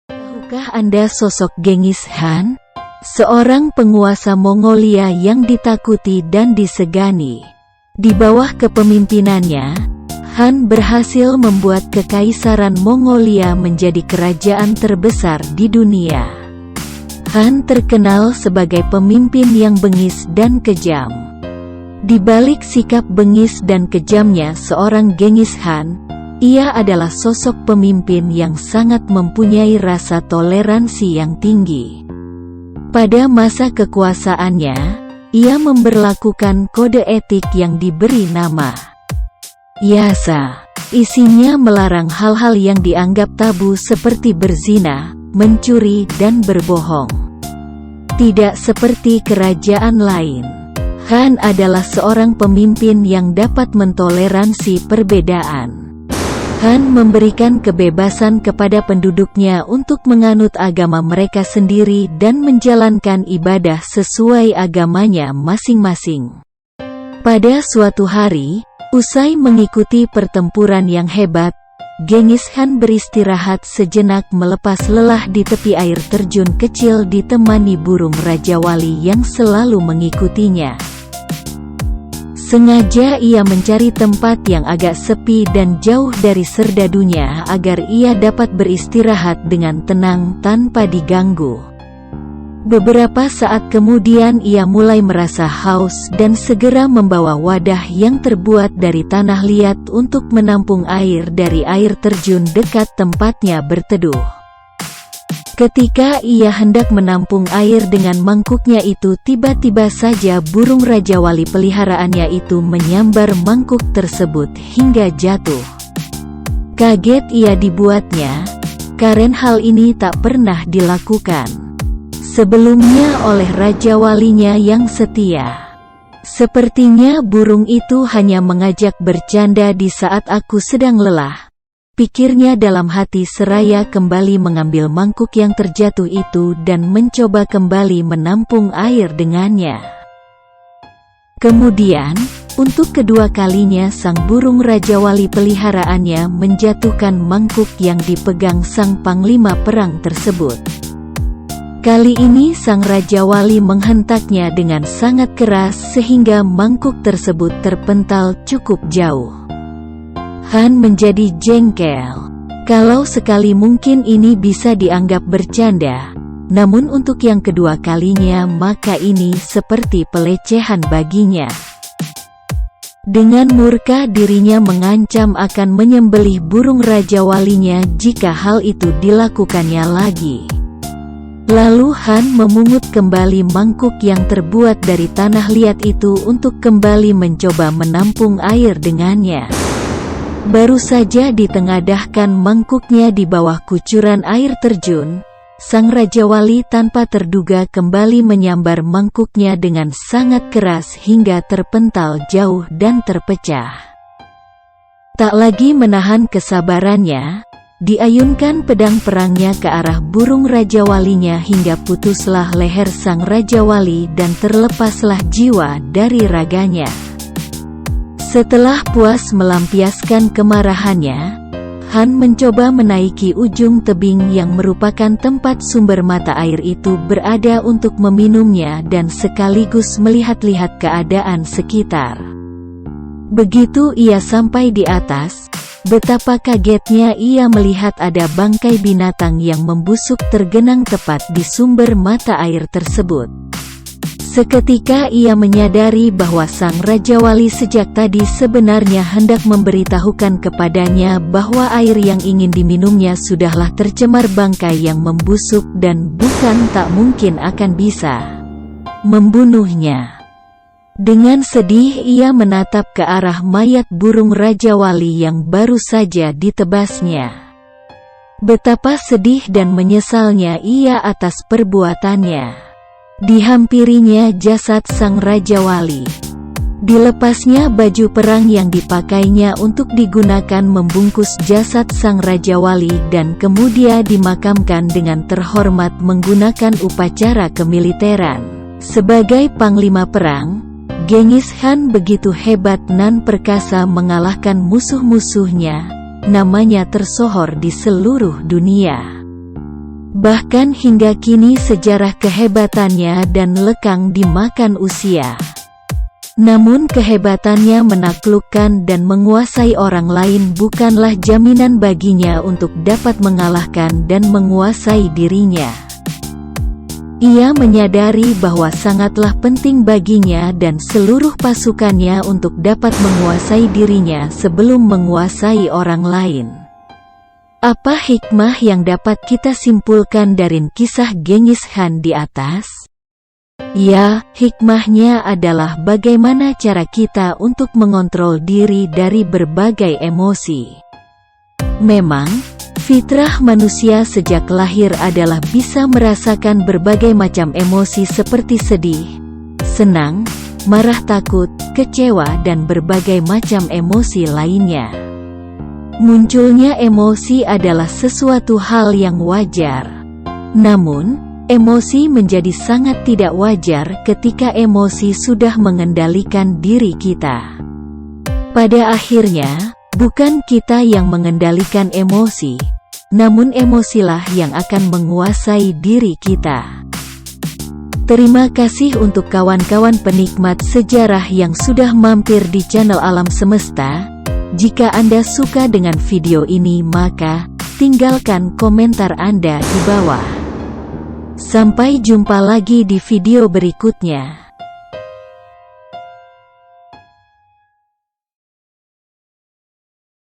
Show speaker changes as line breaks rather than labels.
Tahukah Anda sosok Genghis Khan? Seorang penguasa Mongolia yang ditakuti dan disegani. Di bawah kepemimpinannya, Han berhasil membuat Kekaisaran Mongolia menjadi kerajaan terbesar di dunia. Han terkenal sebagai pemimpin yang bengis dan kejam. Di balik sikap bengis dan kejamnya seorang Genghis Khan, ia adalah sosok pemimpin yang sangat mempunyai rasa toleransi yang tinggi. Pada masa kekuasaannya, ia memberlakukan kode etik yang diberi nama Yasa. Isinya melarang hal-hal yang dianggap tabu seperti berzina, mencuri, dan berbohong. Tidak seperti kerajaan lain, Han adalah seorang pemimpin yang dapat mentoleransi perbedaan. Han memberikan kebebasan kepada penduduknya untuk menganut agama mereka sendiri dan menjalankan ibadah sesuai agamanya masing-masing. Pada suatu hari, usai mengikuti pertempuran yang hebat, Genghis Khan beristirahat sejenak melepas lelah di tepi air terjun kecil ditemani burung Raja Wali yang selalu mengikutinya. Sengaja ia mencari tempat yang agak sepi dan jauh dari serdadunya agar ia dapat beristirahat dengan tenang tanpa diganggu. Beberapa saat kemudian ia mulai merasa haus dan segera membawa wadah yang terbuat dari tanah liat untuk menampung air dari air terjun dekat tempatnya berteduh. Ketika ia hendak menampung air dengan mangkuknya itu, tiba-tiba saja burung Raja Wali peliharaannya itu menyambar mangkuk tersebut hingga jatuh. Kaget ia dibuatnya, karena hal ini tak pernah dilakukan sebelumnya oleh Raja Walinya yang setia. Sepertinya burung itu hanya mengajak bercanda di saat aku sedang lelah, pikirnya dalam hati seraya kembali mengambil mangkuk yang terjatuh itu dan mencoba kembali menampung air dengannya. Kemudian, untuk kedua kalinya sang burung Raja Wali peliharaannya menjatuhkan mangkuk yang dipegang sang panglima perang tersebut. Kali ini sang Raja Wali menghentaknya dengan sangat keras sehingga mangkuk tersebut terpental cukup jauh. Han menjadi jengkel. Kalau sekali mungkin ini bisa dianggap bercanda, namun untuk yang kedua kalinya maka ini seperti pelecehan baginya. Dengan murka dirinya mengancam akan menyembelih burung Raja Walinya jika hal itu dilakukannya lagi. Lalu Han memungut kembali mangkuk yang terbuat dari tanah liat itu untuk kembali mencoba menampung air dengannya. Baru saja ditengadahkan mangkuknya di bawah kucuran air terjun, sang Raja Wali tanpa terduga kembali menyambar mangkuknya dengan sangat keras hingga terpental jauh dan terpecah. Tak lagi menahan kesabarannya, diayunkan pedang perangnya ke arah burung Raja Walinya hingga putuslah leher sang Raja Wali dan terlepaslah jiwa dari raganya. Setelah puas melampiaskan kemarahannya, Han mencoba menaiki ujung tebing yang merupakan tempat sumber mata air itu berada untuk meminumnya dan sekaligus melihat-lihat keadaan sekitar. Begitu ia sampai di atas, betapa kagetnya ia melihat ada bangkai binatang yang membusuk tergenang tepat di sumber mata air tersebut. Seketika ia menyadari bahwa sang Raja Wali sejak tadi sebenarnya hendak memberitahukan kepadanya bahwa air yang ingin diminumnya sudahlah tercemar bangkai yang membusuk dan bukan tak mungkin akan bisa membunuhnya. Dengan sedih ia menatap ke arah mayat burung Raja Wali yang baru saja ditebasnya. Betapa sedih dan menyesalnya ia atas perbuatannya. Dihampirinya jasad sang Raja Wali. Dilepasnya baju perang yang dipakainya untuk digunakan membungkus jasad sang Raja Wali dan kemudian dimakamkan dengan terhormat menggunakan upacara kemiliteran. Sebagai panglima perang, Genghis Khan begitu hebat dan perkasa mengalahkan musuh-musuhnya, namanya tersohor di seluruh dunia. Bahkan hingga kini sejarah kehebatannya dan lekang dimakan usia. Namun kehebatannya menaklukkan dan menguasai orang lain bukanlah jaminan baginya untuk dapat mengalahkan dan menguasai dirinya. Ia menyadari bahwa sangatlah penting baginya dan seluruh pasukannya untuk dapat menguasai dirinya sebelum menguasai orang lain. Apa hikmah yang dapat kita simpulkan dari kisah Genghis Khan di atas? Ya, hikmahnya adalah bagaimana cara kita untuk mengontrol diri dari berbagai emosi. Memang, fitrah manusia sejak lahir adalah bisa merasakan berbagai macam emosi seperti sedih, senang, marah, takut, kecewa dan berbagai macam emosi lainnya. Munculnya emosi adalah sesuatu hal yang wajar. Namun, emosi menjadi sangat tidak wajar ketika emosi sudah mengendalikan diri kita. Pada akhirnya, bukan kita yang mengendalikan emosi, namun emosilah yang akan menguasai diri kita. Terima kasih untuk kawan-kawan penikmat sejarah yang sudah mampir di channel Alam Semesta. Jika Anda suka dengan video ini maka, tinggalkan komentar Anda di bawah. Sampai jumpa lagi di video berikutnya.